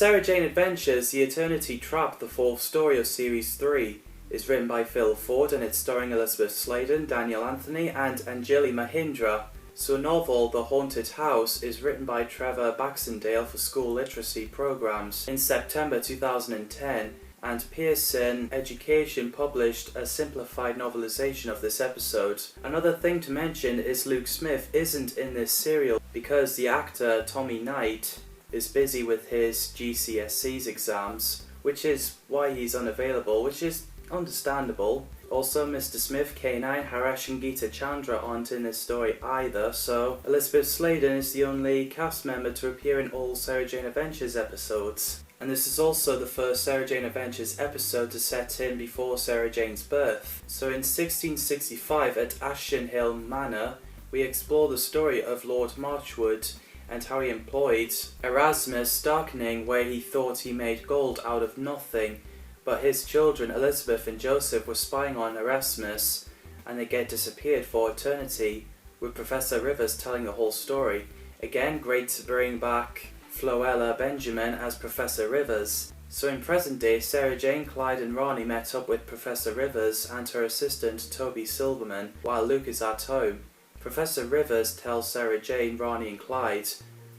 Sarah Jane Adventures, The Eternity Trap, the fourth story of Series 3, is written by Phil Ford and it's starring Elizabeth Sladen, Daniel Anthony and Anjali Mahindra. So novel The Haunted House is written by Trevor Baxendale for school literacy programs in September 2010, and Pearson Education published a simplified novelization of this episode. Another thing to mention is Luke Smith isn't in this serial because the actor Tommy Knight is busy with his GCSEs exams, which is why he's unavailable, which is understandable. Also, Mr. Smith, K9, Harash and Geeta Chandra aren't in this story either, so Elizabeth Sladen is the only cast member to appear in all Sarah Jane Adventures episodes. And this is also the first Sarah Jane Adventures episode to set in before Sarah Jane's birth. So in 1665 at Ashton Hill Manor, we explore the story of Lord Marchwood and how he employed Erasmus darkening where he thought he made gold out of nothing, but his children Elizabeth and Joseph were spying on Erasmus and they get disappeared for eternity, with Professor Rivers telling the whole story. Again, great to bring back Floella Benjamin as Professor Rivers. So in present day, Sarah Jane, Clyde and Ronnie met up with Professor Rivers and her assistant Toby Silverman while Luke is at home. Professor Rivers tells Sarah Jane, Ronnie and Clyde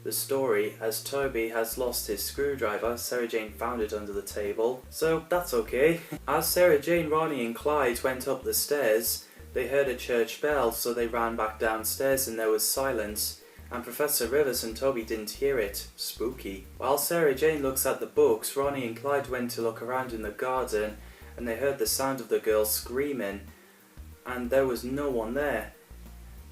the story as Toby has lost his screwdriver. Sarah Jane found it under the table, so that's okay. As Sarah Jane, Ronnie and Clyde went up the stairs, they heard a church bell, so they ran back downstairs and there was silence, and Professor Rivers and Toby didn't hear it. Spooky. While Sarah Jane looks at the books, Ronnie and Clyde went to look around in the garden and they heard the sound of the girl screaming, and there was no one there.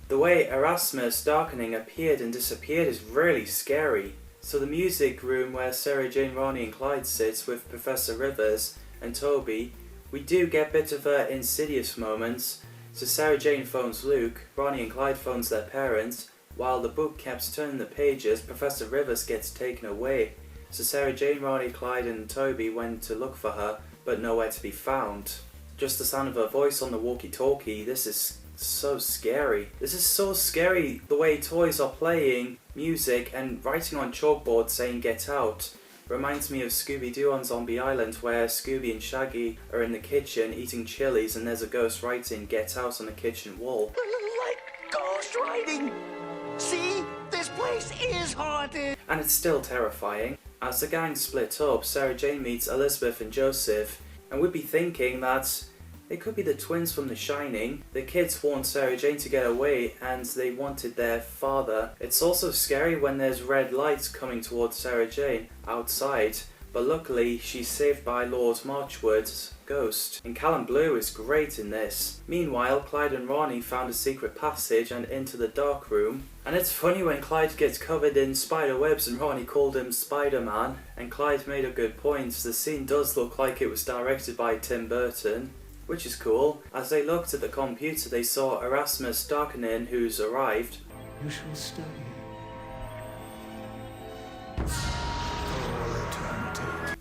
The way Erasmus darkening appeared and disappeared is really scary. So the music room where Sarah Jane, Ronnie and Clyde sits with Professor Rivers and Toby, we do get a bit of insidious moments. So Sarah Jane phones Luke, Ronnie and Clyde phones their parents. While the book keeps turning the pages, Professor Rivers gets taken away. So Sarah Jane, Ronnie, Clyde and Toby went to look for her, but nowhere to be found. Just the sound of her voice on the walkie-talkie. This is so scary. This is so scary, the way toys are playing music and writing on chalkboards saying get out. Reminds me of Scooby-Doo on Zombie Island where Scooby and Shaggy are in the kitchen eating chilies and there's a ghost writing get out on the kitchen wall. Like ghost writing! See? This place is haunted! And it's still terrifying. As the gang split up, Sarah Jane meets Elizabeth and Joseph, and we'd be thinking that it could be the twins from The Shining. The kids want Sarah Jane to get away and they wanted their father. It's also scary when there's red lights coming towards Sarah Jane outside, but luckily she's saved by Lord Marchwood's ghost. And Callum Blue is great in this. Meanwhile, Clyde and Ronnie found a secret passage and into the dark room. And it's funny when Clyde gets covered in spider webs and Ronnie called him Spider-Man, and Clyde made a good point. The scene does look like it was directed by Tim Burton, which is cool. As they looked at the computer, they saw Erasmus Darkenin, who's arrived. You shall stay.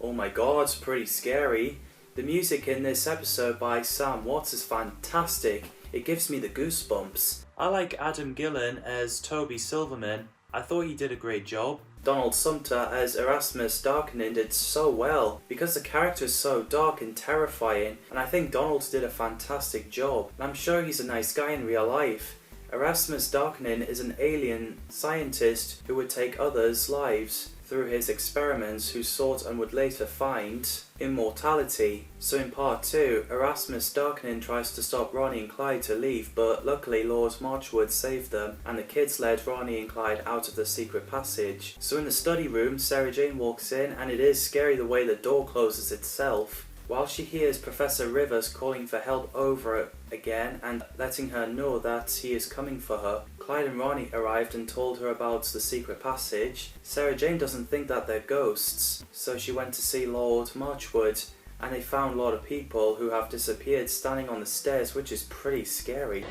Oh my god, pretty scary. The music in this episode by Sam Watts is fantastic. It gives me the goosebumps. I like Adam Gillen as Toby Silverman. I thought he did a great job. Donald Sumter as Erasmus Darkenin did so well because the character is so dark and terrifying, and I think Donald did a fantastic job, and I'm sure he's a nice guy in real life. Erasmus Darkenin is an alien scientist who would take others' lives through his experiments, who sought and would later find immortality. So in part 2, Erasmus Darkenin tries to stop Ronnie and Clyde to leave, but luckily Lord Marchwood saved them, and the kids led Ronnie and Clyde out of the secret passage. So in the study room, Sarah Jane walks in, and it is scary the way the door closes itself. While she hears Professor Rivers calling for help over again and letting her know that he is coming for her, Clyde and Ronnie arrived and told her about the secret passage. Sarah Jane doesn't think that they're ghosts, so she went to see Lord Marchwood, and they found a lot of people who have disappeared standing on the stairs, which is pretty scary.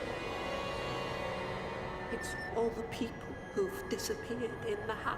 It's all the people who've disappeared in the house.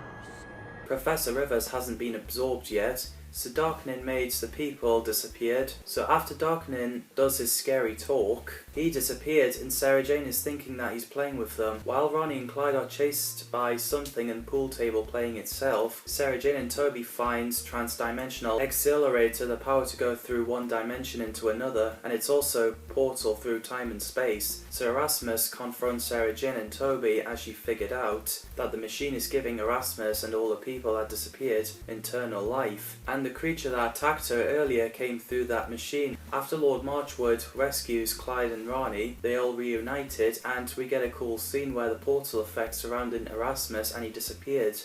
Professor Rivers hasn't been absorbed yet, So Darkening made the people disappeared. So after Darkening does his scary talk, he disappeared and Sarah Jane is thinking that he's playing with them. While Ronnie and Clyde are chased by something and the pool table playing itself, Sarah Jane and Toby finds Transdimensional Accelerator, the power to go through one dimension into another, and it's also portal through time and space. So Erasmus confronts Sarah Jane and Toby as she figured out that the machine is giving Erasmus and all the people that disappeared eternal life. And the creature that attacked her earlier came through that machine. After Lord Marchwood rescues Clyde and Ronnie, they all reunited and we get a cool scene where the portal effect surrounding Erasmus and he disappeared.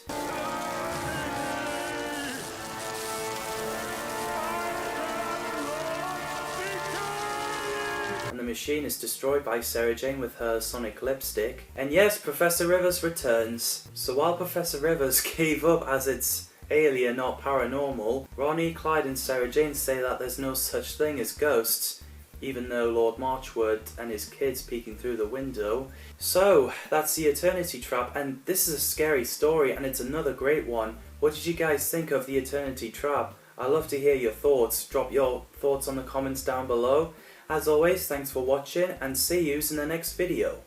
And the machine is destroyed by Sarah Jane with her sonic lipstick. And yes, Professor Rivers returns. So while Professor Rivers gave up as it's alien, not paranormal, Ronnie, Clyde and Sarah Jane say that there's no such thing as ghosts, even though Lord Marchwood and his kids peeking through the window. So that's the Eternity Trap, and this is a scary story and it's another great one. What did you guys think of the Eternity Trap? I'd love to hear your thoughts. Drop your thoughts on the comments down below. As always, thanks for watching and see you in the next video.